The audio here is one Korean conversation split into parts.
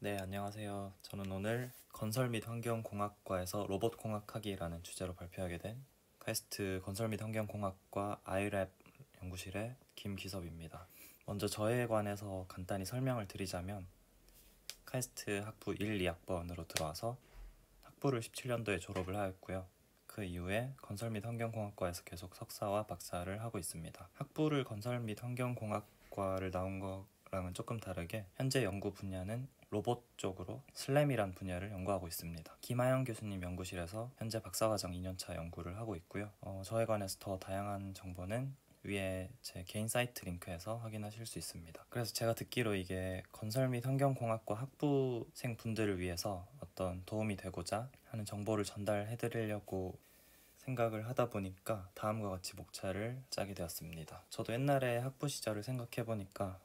네, 안녕하세요. 저는 오늘 건설 및 환경공학과에서 로봇공학학이라는 주제로 발표하게 된 카이스트 건설 및 환경공학과 아이랩 연구실의 김기섭입니다. 먼저 저에 관해서 간단히 설명을 드리자면 카이스트 학부 1, 2학번으로 들어와서 학부를 17년도에 졸업을 하였고요. 그 이후에 건설 및 환경공학과에서 계속 석사와 박사를 하고 있습니다. 학부를 건설 및 환경공학과를 나온 거랑은 조금 다르게 현재 연구 분야는 로봇 쪽으로 슬램이란 분야를 연구하고 있습니다. 김하영 교수님 연구실에서 현재 박사과정 2년차 연구를 하고 있고요. 저에 관해서 더 다양한 정보는 위에 제 개인 사이트 링크에서 확인하실 수 있습니다. 그래서 제가 듣기로 이게 건설 및 환경공학과 학부생 분들을 위해서 어떤 도움이 되고자 하는 정보를 전달해 드리려고 생각을 하다 보니까 다음과 같이 목차를 짜게 되었습니다. 저도 옛날에 학부 시절을 생각해 보니까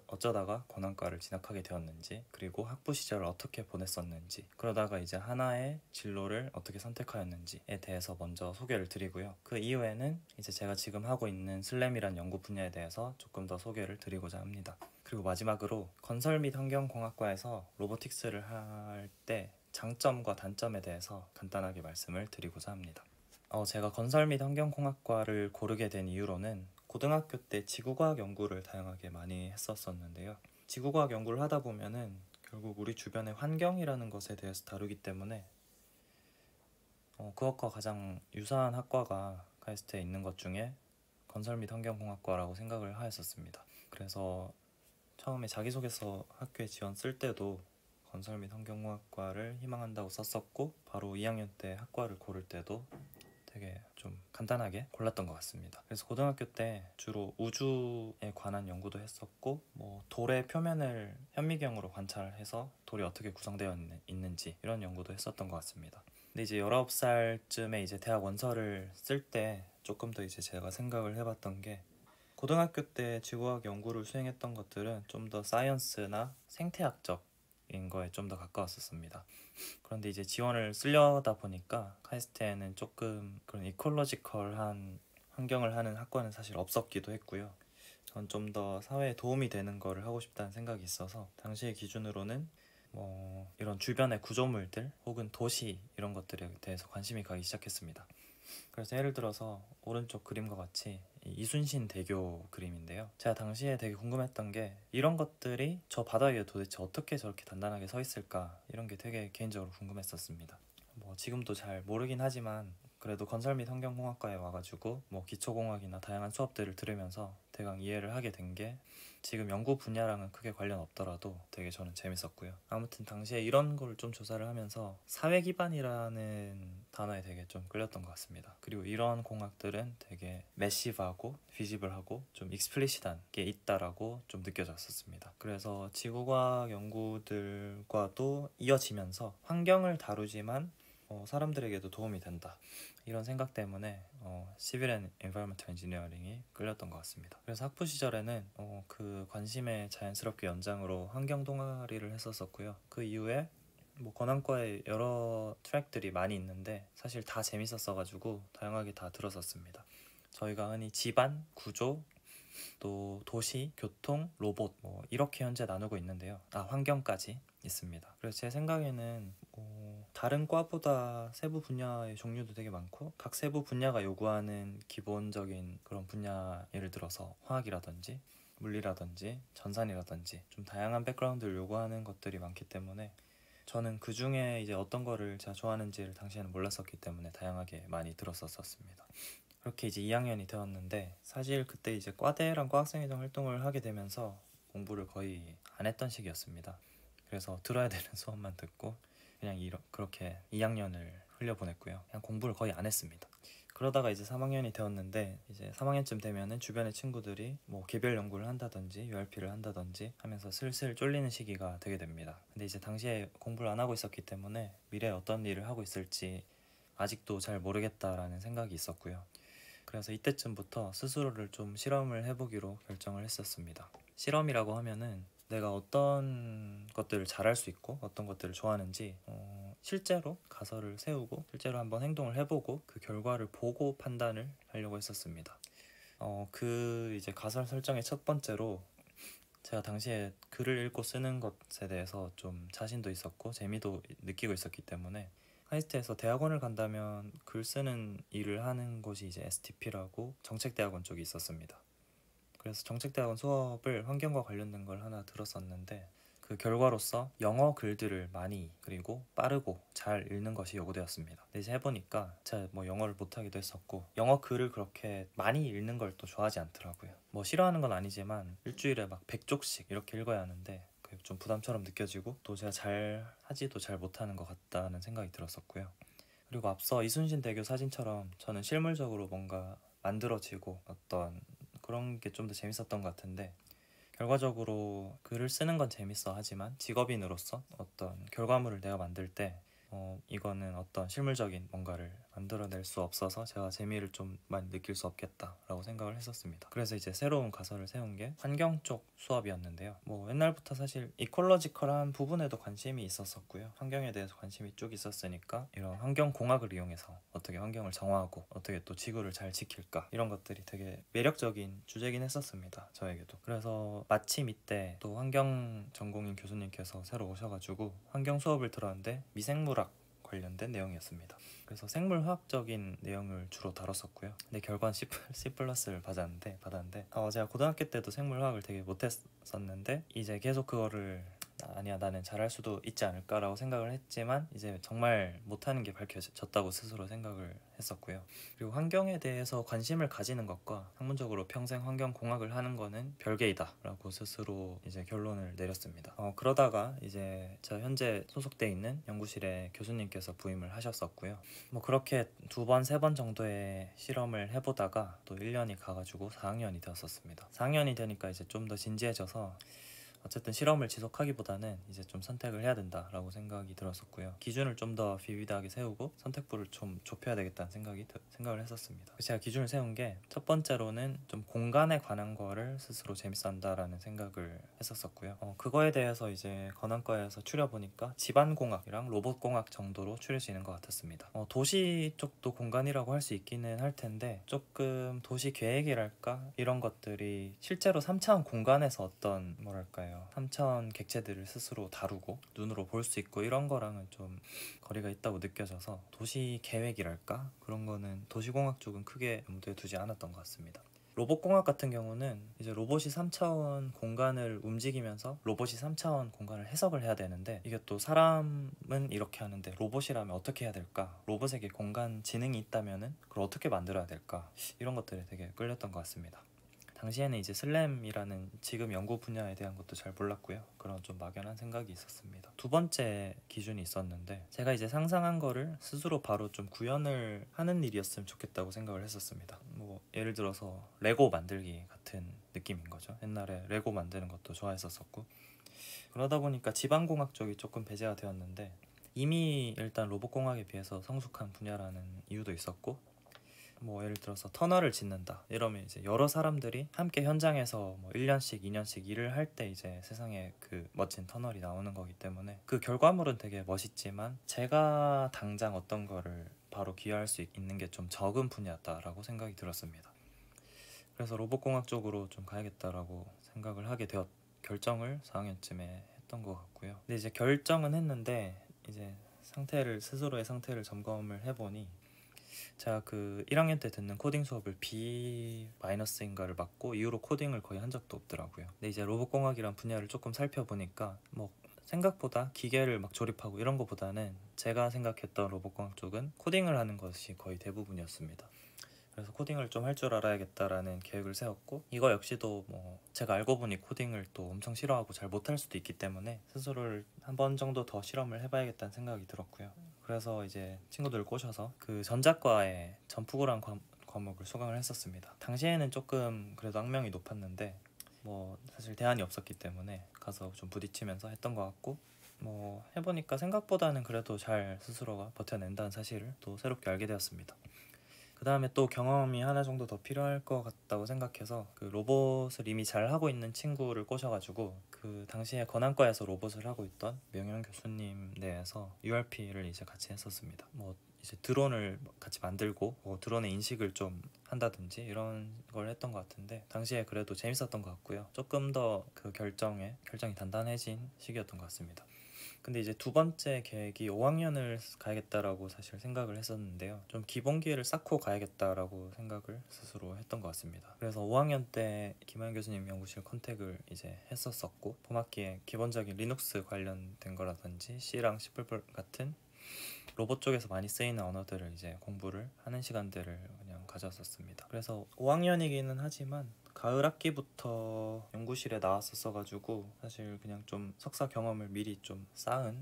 어쩌다가 관광과를 진학하게 되었는지, 그리고 학부 시절을 어떻게 보냈었는지, 그러다가 이제 하나의 진로를 어떻게 선택하였는지에 대해서 먼저 소개를 드리고요. 그 이후에는 이제 제가 지금 하고 있는 슬램이란 연구 분야에 대해서 조금 더 소개를 드리고자 합니다. 그리고 마지막으로 건설 및 환경공학과에서 로보틱스를 할 때 장점과 단점에 대해서 간단하게 말씀을 드리고자 합니다. 제가 건설 및 환경공학과를 고르게 된 이유로는 고등학교 때 지구과학 연구를 다양하게 많이 했었었는데요. 지구과학 연구를 하다 보면은 결국 우리 주변의 환경이라는 것에 대해서 다루기 때문에 그것과 가장 유사한 학과가 카이스트에 있는 것 중에 건설 및 환경공학과라고 생각을 하였었습니다. 그래서 처음에 자기소개서 학교에 지원 쓸 때도 건설 및 환경공학과를 희망한다고 썼었고, 바로 2학년 때 학과를 고를 때도 되게 좀 간단하게 골랐던 것 같습니다. 그래서 고등학교 때 주로 우주에 관한 연구도 했었고, 뭐 돌의 표면을 현미경으로 관찰해서 돌이 어떻게 구성되어 있는지 이런 연구도 했었던 것 같습니다. 근데 이제 19살쯤에 이제 대학 원서를 쓸 때 조금 더 이제 제가 생각을 해봤던 게, 고등학교 때 지구과학 연구를 수행했던 것들은 좀 더 사이언스나 생태학적인 거에 좀 더 가까웠었습니다. 그런데 이제 지원을 쓰려다 보니까 카이스트에는 조금 그런 이콜로지컬한 환경을 하는 학과는 사실 없었기도 했고요. 전 좀 더 사회에 도움이 되는 거를 하고 싶다는 생각이 있어서 당시의 기준으로는 뭐 이런 주변의 구조물들 혹은 도시 이런 것들에 대해서 관심이 가기 시작했습니다. 그래서 예를 들어서 오른쪽 그림과 같이 이순신 대교 그림인데요. 제가 당시에 되게 궁금했던 게, 이런 것들이 저 바다 위에 도대체 어떻게 저렇게 단단하게 서 있을까, 이런 게 되게 개인적으로 궁금했었습니다. 뭐 지금도 잘 모르긴 하지만 그래도 건설 및 환경공학과에 와가지고 뭐 기초공학이나 다양한 수업들을 들으면서 대강 이해를 하게 된 게, 지금 연구 분야랑은 크게 관련 없더라도 되게 저는 재밌었고요. 아무튼 당시에 이런 걸 좀 조사를 하면서 사회 기반이라는 단어에 되게 좀 끌렸던 것 같습니다. 그리고 이런 공학들은 되게 매시브하고 피지블하고 좀 익스플리시트한 게 있다라고 좀 느껴졌었습니다. 그래서 지구과학 연구들과도 이어지면서 환경을 다루지만 사람들에게도 도움이 된다, 이런 생각 때문에 시빌 앤 엔바이러먼탈 엔지니어링이 끌렸던 것 같습니다. 그래서 학부 시절에는 그 관심의 자연스럽게 연장으로 환경 동아리를 했었었고요. 그 이후에 뭐 건환과에 여러 트랙들이 많이 있는데 사실 다 재밌었어가지고 다양하게 다 들었었습니다. 저희가 흔히 집안, 구조, 또 도시, 교통, 로봇 뭐 이렇게 현재 나누고 있는데요. 환경까지 있습니다. 그래서 제 생각에는 다른 과보다 세부 분야의 종류도 되게 많고, 각 세부 분야가 요구하는 기본적인 그런 분야, 예를 들어서 화학이라든지 물리라든지 전산이라든지 좀 다양한 백그라운드를 요구하는 것들이 많기 때문에, 저는 그 중에 이제 어떤 거를 제가 좋아하는지를 당시에는 몰랐었기 때문에 다양하게 많이 들었었습니다. 그렇게 이제 2학년이 되었는데, 사실 그때 이제 과대랑 과학생회장 활동을 하게 되면서 공부를 거의 안 했던 시기였습니다. 그래서 들어야 되는 수업만 듣고 그냥 그렇게 2학년을 흘려보냈고요. 그냥 공부를 거의 안 했습니다. 그러다가 이제 3학년이 되었는데, 이제 3학년쯤 되면은 주변의 친구들이 뭐 개별 연구를 한다든지 URP를 한다든지 하면서 슬슬 쫄리는 시기가 되게 됩니다. 근데 이제 당시에 공부를 안 하고 있었기 때문에 미래에 어떤 일을 하고 있을지 아직도 잘 모르겠다라는 생각이 있었고요. 그래서 이때쯤부터 스스로를 좀 실험을 해보기로 결정을 했었습니다. 실험이라고 하면은 내가 어떤 것들을 잘할 수 있고 어떤 것들을 좋아하는지 실제로 가설을 세우고 실제로 한번 행동을 해보고 그 결과를 보고 판단을 하려고 했었습니다. 그 이제 가설 설정의 첫 번째로 제가 당시에 글을 읽고 쓰는 것에 대해서 좀 자신도 있었고 재미도 느끼고 있었기 때문에 카이스트에서 대학원을 간다면 글 쓰는 일을 하는 곳이 이제 STP라고 정책대학원 쪽이 있었습니다. 그래서 정책대학원 수업을 환경과 관련된 걸 하나 들었었는데 그 결과로서 영어 글들을 많이 그리고 빠르고 잘 읽는 것이 요구되었습니다. 근데 이제 해보니까 제가 뭐 영어를 못하기도 했었고 영어 글을 그렇게 많이 읽는 걸 또 좋아하지 않더라고요. 뭐 싫어하는 건 아니지만 일주일에 막 100쪽씩 이렇게 읽어야 하는데 그게 좀 부담처럼 느껴지고 또 제가 잘 하지도 잘 못하는 것 같다는 생각이 들었었고요. 그리고 앞서 이순신 대교 사진처럼 저는 실물적으로 뭔가 만들어지고 어떤 그런 게 좀 더 재밌었던 것 같은데 결과적으로 글을 쓰는 건 재밌어 하지만 직업인으로서 어떤 결과물을 내가 만들 때 이거는 어떤 실물적인 뭔가를 만들어낼 수 없어서 제가 재미를 좀 많이 느낄 수 없겠다라고 생각을 했었습니다. 그래서 이제 새로운 가설을 세운 게 환경 쪽 수업이었는데요. 뭐 옛날부터 사실 이콜로지컬한 부분에도 관심이 있었었고요. 환경에 대해서 관심이 쭉 있었으니까 이런 환경공학을 이용해서 어떻게 환경을 정화하고 어떻게 또 지구를 잘 지킬까 이런 것들이 되게 매력적인 주제긴 했었습니다. 저에게도. 그래서 마침 이때 또 환경 전공인 교수님께서 새로 오셔가지고 환경 수업을 들었는데 미생물학 관련된 내용이었습니다. 그래서 생물화학적인 내용을 주로 다뤘었고요. 근데 결과는 C 플러스를 받았는데 제가 고등학교 때도 생물화학을 되게 못했었는데 이제 계속 그거를 아니야 나는 잘할 수도 있지 않을까라고 생각을 했지만 이제 정말 못하는 게 밝혀졌다고 스스로 생각을 했었고요. 그리고 환경에 대해서 관심을 가지는 것과 학문적으로 평생 환경공학을 하는 거는 별개이다 라고 스스로 이제 결론을 내렸습니다. 그러다가 이제 저 현재 소속돼 있는 연구실에 교수님께서 부임을 하셨었고요. 뭐 그렇게 2번, 3번 정도의 실험을 해보다가 또 1년이 가가지고 4학년이 되었었습니다. 4학년이 되니까 이제 좀 더 진지해져서 어쨌든 실험을 지속하기보다는 이제 좀 선택을 해야 된다라고 생각이 들었었고요. 기준을 좀 더 비비드하게 세우고 선택부를 좀 좁혀야 되겠다는 생각을 했었습니다. 제가 기준을 세운 게 첫 번째로는 좀 공간에 관한 거를 스스로 재밌어 한다라는 생각을 했었었고요. 그거에 대해서 이제 건환과에서 추려보니까 집안공학이랑 로봇공학 정도로 추릴 수 있는 것 같았습니다. 도시 쪽도 공간이라고 할 수 있기는 할 텐데 조금 도시 계획이랄까 이런 것들이 실제로 3차원 공간에서 어떤 뭐랄까요 3차원 객체들을 스스로 다루고 눈으로 볼 수 있고 이런 거랑은 좀 거리가 있다고 느껴져서 도시 계획이랄까 그런 거는 도시공학 쪽은 크게 염두에 두지 않았던 것 같습니다. 로봇공학 같은 경우는 이제 로봇이 3차원 공간을 움직이면서 로봇이 3차원 공간을 해석을 해야 되는데 이게 또 사람은 이렇게 하는데 로봇이라면 어떻게 해야 될까? 로봇에게 공간 지능이 있다면은 그걸 어떻게 만들어야 될까? 이런 것들에 되게 끌렸던 것 같습니다. 당시에는 이제 슬램이라는 지금 연구 분야에 대한 것도 잘 몰랐고요. 그런 좀 막연한 생각이 있었습니다. 2번째 기준이 있었는데 제가 이제 상상한 거를 스스로 바로 좀 구현을 하는 일이었으면 좋겠다고 생각을 했었습니다. 뭐 예를 들어서 레고 만들기 같은 느낌인 거죠. 옛날에 레고 만드는 것도 좋아했었었고 그러다 보니까 지방공학 쪽이 조금 배제가 되었는데 이미 일단 로봇공학에 비해서 성숙한 분야라는 이유도 있었고 뭐 예를 들어서 터널을 짓는다 이러면 이제 여러 사람들이 함께 현장에서 뭐 1년씩 2년씩 일을 할 때 이제 세상에 그 멋진 터널이 나오는 거기 때문에 그 결과물은 되게 멋있지만 제가 당장 어떤 거를 바로 기여할 수 있는 게 좀 적은 분야다라고 생각이 들었습니다. 그래서 로봇공학 쪽으로 좀 가야겠다라고 생각을 하게 되었 결정을 4학년쯤에 했던 것 같고요. 근데 이제 결정은 했는데 이제 스스로의 상태를 점검을 해보니 제가 그 1학년 때 듣는 코딩 수업을 B-인가를 맞고 이후로 코딩을 거의 한 적도 없더라고요. 근데 이제 로봇공학이란 분야를 조금 살펴보니까 뭐 생각보다 기계를 막 조립하고 이런 것보다는 제가 생각했던 로봇공학 쪽은 코딩을 하는 것이 거의 대부분이었습니다. 그래서 코딩을 좀 할 줄 알아야겠다라는 계획을 세웠고 이거 역시도 뭐 제가 알고 보니 코딩을 또 엄청 싫어하고 잘 못할 수도 있기 때문에 스스로를 한 번 정도 더 실험을 해봐야겠다는 생각이 들었고요. 그래서 이제 친구들을 꼬셔서 그 전자과의 전프고란 과목을 수강을 했었습니다. 당시에는 조금 그래도 악명이 높았는데 뭐 사실 대안이 없었기 때문에 가서 좀 부딪히면서 했던 것 같고 뭐 해보니까 생각보다는 그래도 잘 스스로가 버텨낸다는 사실을 또 새롭게 알게 되었습니다. 그 다음에 또 경험이 하나 정도 더 필요할 것 같다고 생각해서 그 로봇을 이미 잘 하고 있는 친구를 꼬셔가지고 그 그 당시에 건안과에서 로봇을 하고 있던 명현 교수님 내에서 URP를 이제 같이 했었습니다. 뭐 이제 드론을 같이 만들고 뭐 드론의 인식을 좀 한다든지 이런 걸 했던 것 같은데 당시에 그래도 재밌었던 것 같고요. 조금 더 그 결정이 단단해진 시기였던 것 같습니다. 근데 이제 두 번째 계획이 5학년을 가야겠다라고 사실 생각을 했었는데요. 좀 기본기를 쌓고 가야겠다라고 생각을 스스로 했던 것 같습니다. 그래서 5학년 때 김하연 교수님 연구실 컨택을 이제 했었었고 봄학기에 기본적인 리눅스 관련된 거라든지 C랑 C++ 같은 로봇 쪽에서 많이 쓰이는 언어들을 이제 공부를 하는 시간들을 그냥 가졌었습니다. 그래서 5학년이기는 하지만 가을 학기부터 연구실에 나왔었어가지고 사실 그냥 좀 석사 경험을 미리 좀 쌓은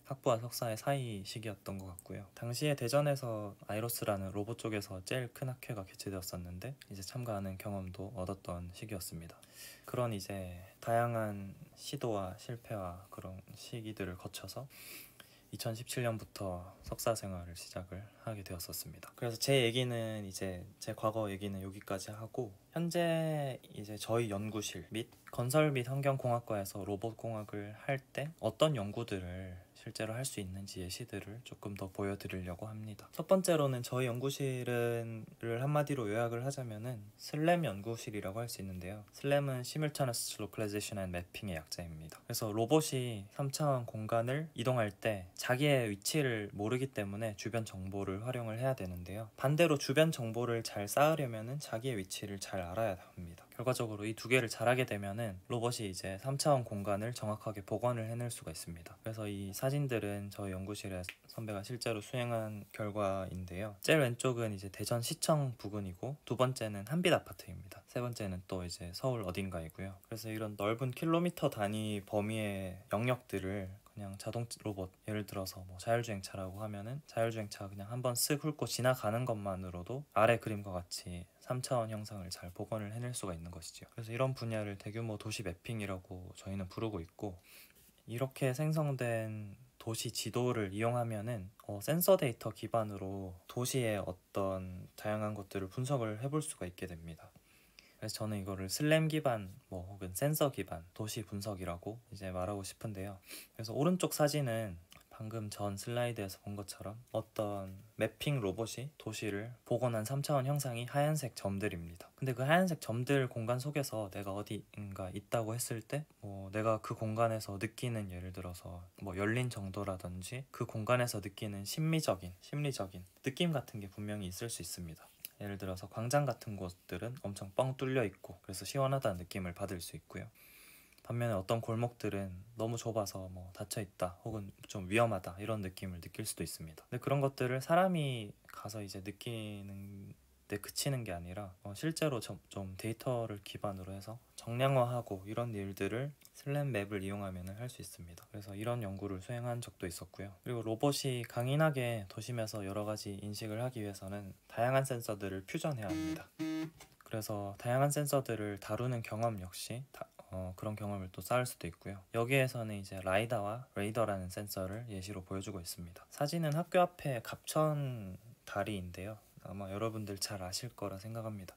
학부와 석사의 사이 시기였던 것 같고요. 당시에 대전에서 아이로스라는 로봇 쪽에서 제일 큰 학회가 개최되었었는데 이제 참가하는 경험도 얻었던 시기였습니다. 그런 이제 다양한 시도와 실패와 그런 시기들을 거쳐서 2017년부터 석사 생활을 시작을 하게 되었었습니다. 그래서 제 얘기는 이제 제 과거 얘기는 여기까지 하고 현재 이제 저희 연구실 및 건설 및 환경공학과에서 로봇공학을 할 때 어떤 연구들을 실제로 할 수 있는지 예시들을 조금 더 보여드리려고 합니다. 첫 번째로는 저희 연구실을 한마디로 요약을 하자면은 슬램 연구실이라고 할 수 있는데요. 슬램은 Simultaneous Localization and Mapping의 약자입니다. 그래서 로봇이 3차원 공간을 이동할 때 자기의 위치를 모르기 때문에 주변 정보를 활용을 해야 되는데요. 반대로 주변 정보를 잘 쌓으려면은 자기의 위치를 잘 알아야 합니다. 결과적으로 이 두 개를 잘하게 되면은 로봇이 이제 3차원 공간을 정확하게 복원을 해낼 수가 있습니다. 그래서 이 사진들은 저희 연구실에 선배가 실제로 수행한 결과인데요. 제일 왼쪽은 이제 대전시청 부근이고 두 번째는 한빛 아파트입니다. 세 번째는 또 이제 서울 어딘가이고요. 그래서 이런 넓은 킬로미터 단위 범위의 영역들을 그냥 자동 로봇 예를 들어서 뭐 자율주행차라고 하면은 자율주행차가 그냥 한번 쓱 훑고 지나가는 것만으로도 아래 그림과 같이 3차원 형상을 잘 복원을 해낼 수가 있는 것이죠. 그래서 이런 분야를 대규모 도시 매핑이라고 저희는 부르고 있고 이렇게 생성된 도시 지도를 이용하면은 센서 데이터 기반으로 도시의 어떤 다양한 것들을 분석을 해볼 수가 있게 됩니다. 그래서 저는 이거를 슬램 기반 혹은 센서 기반 도시 분석이라고 이제 말하고 싶은데요. 그래서 오른쪽 사진은 방금 전 슬라이드에서 본 것처럼 어떤 매핑 로봇이 도시를 복원한 3차원 형상이 하얀색 점들입니다. 근데 그 하얀색 점들 공간 속에서 내가 어디인가 있다고 했을 때 내가 그 공간에서 느끼는 예를 들어서 열린 정도라든지 그 공간에서 느끼는 심리적인 느낌 같은 게 분명히 있을 수 있습니다. 예를 들어서 광장 같은 곳들은 엄청 뻥 뚫려 있고 그래서 시원하다는 느낌을 받을 수 있고요. 반면에 어떤 골목들은 너무 좁아서 닫혀 있다 혹은 좀 위험하다 이런 느낌을 느낄 수도 있습니다. 근데 그런 것들을 사람이 가서 이제 느끼는 데 그치는 게 아니라 실제로 좀 데이터를 기반으로 해서 정량화하고 이런 일들을 슬램 맵을 이용하면 할 수 있습니다. 그래서 이런 연구를 수행한 적도 있었고요. 그리고 로봇이 강인하게 도심에서 여러 가지 인식을 하기 위해서는 다양한 센서들을 퓨전해야 합니다. 그래서 다양한 센서들을 다루는 경험 역시 그런 경험을 또 쌓을 수도 있고요. 여기에서는 이제 라이다와 레이더라는 센서를 예시로 보여주고 있습니다. 사진은 학교 앞에 갑천 다리인데요. 아마 여러분들 잘 아실 거라 생각합니다.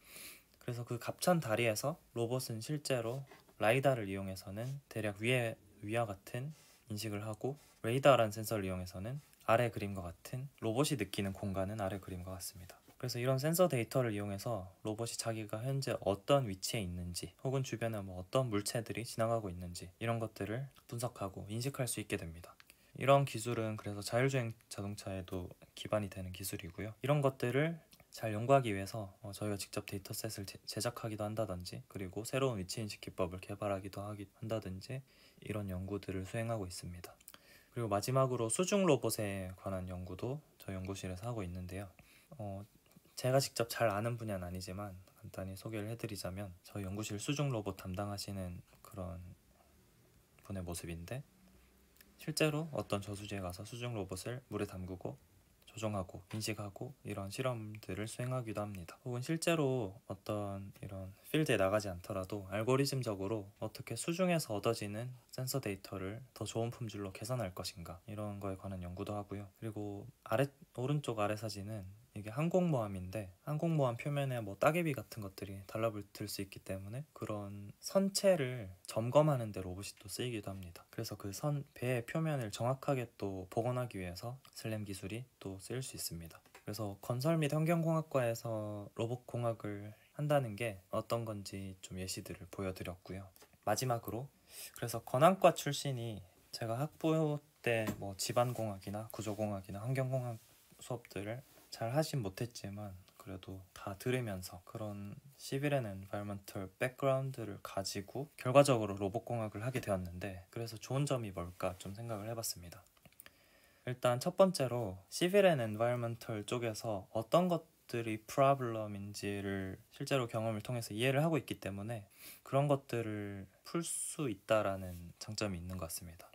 그래서 그 갑천 다리에서 로봇은 실제로 라이다를 이용해서는 대략 위와 같은 인식을 하고 레이더라는 센서를 이용해서는 아래 그림과 같은 로봇이 느끼는 공간은 아래 그림과 같습니다. 그래서 이런 센서 데이터를 이용해서 로봇이 자기가 현재 어떤 위치에 있는지 혹은 주변에 어떤 물체들이 지나가고 있는지 이런 것들을 분석하고 인식할 수 있게 됩니다. 이런 기술은 그래서 자율주행 자동차에도 기반이 되는 기술이고요. 이런 것들을 잘 연구하기 위해서 저희가 직접 데이터셋을 제작하기도 한다든지 그리고 새로운 위치인식 기법을 개발하기도 한다든지 이런 연구들을 수행하고 있습니다. 그리고 마지막으로 수중 로봇에 관한 연구도 저희 연구실에서 하고 있는데요. 제가 직접 잘 아는 분야는 아니지만 간단히 소개를 해드리자면 저희 연구실 수중 로봇 담당하시는 그런 분의 모습인데 실제로 어떤 저수지에 가서 수중 로봇을 물에 담그고 조종하고 인식하고 이런 실험들을 수행하기도 합니다. 혹은 실제로 어떤 이런 필드에 나가지 않더라도 알고리즘적으로 어떻게 수중에서 얻어지는 센서 데이터를 더 좋은 품질로 개선할 것인가 이런 거에 관한 연구도 하고요. 그리고 오른쪽 아래 사진은 이게 항공모함인데 항공모함 표면에 뭐 따개비 같은 것들이 달라붙을 수 있기 때문에 그런 선체를 점검하는 데 로봇이 또 쓰이기도 합니다. 그래서 그 배의 표면을 정확하게 또 복원하기 위해서 슬램 기술이 또 쓰일 수 있습니다. 그래서 건설 및 환경공학과에서 로봇공학을 한다는 게 어떤 건지 좀 예시들을 보여드렸고요. 마지막으로 그래서 건항과 출신이 제가 학부 때 뭐 집안공학이나 구조공학이나 환경공학 수업들을 잘 하진 못했지만 그래도 다 들으면서 그런 시빌 앤 엔바이러먼털 백그라운드를 가지고 결과적으로 로봇공학을 하게 되었는데, 그래서 좋은 점이 뭘까 좀 생각을 해봤습니다. 일단 첫 번째로 시빌 앤 엔바이러먼털 쪽에서 어떤 것들이 프로블럼인지를 실제로 경험을 통해서 이해를 하고 있기 때문에 그런 것들을 풀 수 있다라는 장점이 있는 것 같습니다.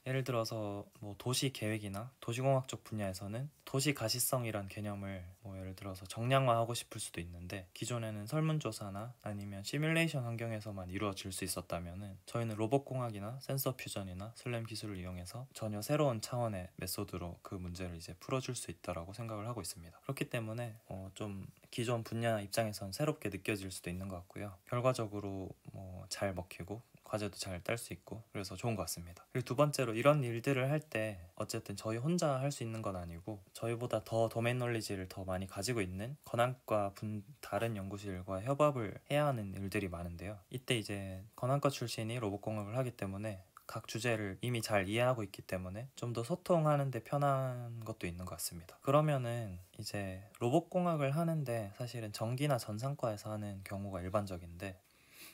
예를 들어서 뭐 도시 계획이나 도시공학 쪽 분야에서는 도시 가시성이란 개념을 뭐 예를 들어서 정량화하고 싶을 수도 있는데, 기존에는 설문조사나 아니면 시뮬레이션 환경에서만 이루어질 수 있었다면은 저희는 로봇공학이나 센서 퓨전이나 슬램 기술을 이용해서 전혀 새로운 차원의 메소드로 그 문제를 이제 풀어줄 수 있다라고 생각을 하고 있습니다. 그렇기 때문에 좀 기존 분야 입장에선 새롭게 느껴질 수도 있는 것 같고요. 결과적으로 뭐 잘 먹히고 과제도 잘 딸 수 있고 그래서 좋은 것 같습니다. 그리고 두 번째로 이런 일들을 할 때 어쨌든 저희 혼자 할 수 있는 건 아니고 저희보다 더 도메인 널리지를 더 많이 가지고 있는 건항과 다른 연구실과 협업을 해야 하는 일들이 많은데요. 이때 이제 건항과 출신이 로봇공학을 하기 때문에 각 주제를 이미 잘 이해하고 있기 때문에 좀 더 소통하는 데 편한 것도 있는 것 같습니다. 그러면은 이제 로봇공학을 하는데 사실은 전기나 전산과에서 하는 경우가 일반적인데,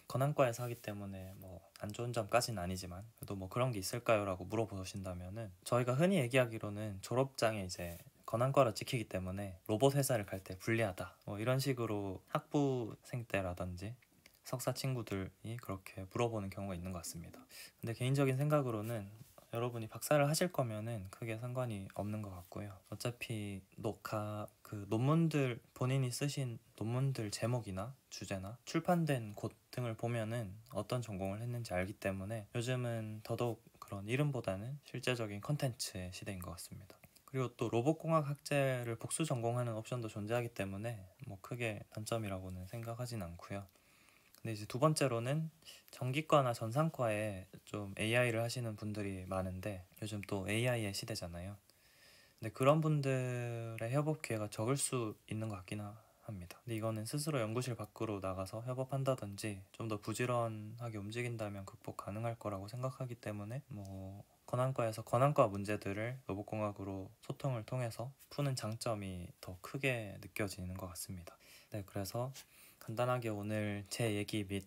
건항과에서 하기 때문에 뭐 안 좋은 점까지는 아니지만 그래도 뭐 그런 게 있을까요? 라고 물어보신다면은 저희가 흔히 얘기하기로는 졸업장에 이제 건항과로 찍히기 때문에 로봇 회사를 갈 때 불리하다 뭐 이런 식으로 학부생 때라든지 석사 친구들이 그렇게 물어보는 경우가 있는 것 같습니다. 근데 개인적인 생각으로는 여러분이 박사를 하실 거면은 크게 상관이 없는 것 같고요. 어차피 논문들 본인이 쓰신 논문들 제목이나 주제나 출판된 곳 등을 보면은 어떤 전공을 했는지 알기 때문에 요즘은 더더욱 그런 이름보다는 실제적인 컨텐츠의 시대인 것 같습니다. 그리고 또 로봇공학 학제를 복수 전공하는 옵션도 존재하기 때문에 뭐 크게 단점이라고는 생각하진 않고요. 근데 이제 두 번째로는 전기과나 전산과에 좀 AI를 하시는 분들이 많은데 요즘 또 AI의 시대잖아요. 근데 그런 분들의 협업 기회가 적을 수 있는 것 같긴 합니다. 근데 이거는 스스로 연구실 밖으로 나가서 협업한다든지 좀 더 부지런하게 움직인다면 극복 가능할 거라고 생각하기 때문에 뭐 건항과에서 건항과 문제들을 로봇공학으로 소통을 통해서 푸는 장점이 더 크게 느껴지는 것 같습니다. 네, 그래서 간단하게 오늘 제 얘기 및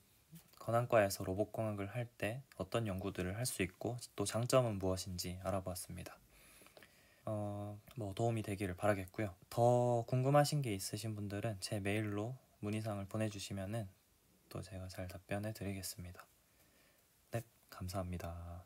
건항과에서 로봇공학을 할 때 어떤 연구들을 할 수 있고 또 장점은 무엇인지 알아보았습니다. 뭐 도움이 되기를 바라겠고요. 더 궁금하신 게 있으신 분들은 제 메일로 문의사항을 보내주시면은 또 제가 잘 답변해 드리겠습니다. 네, 감사합니다.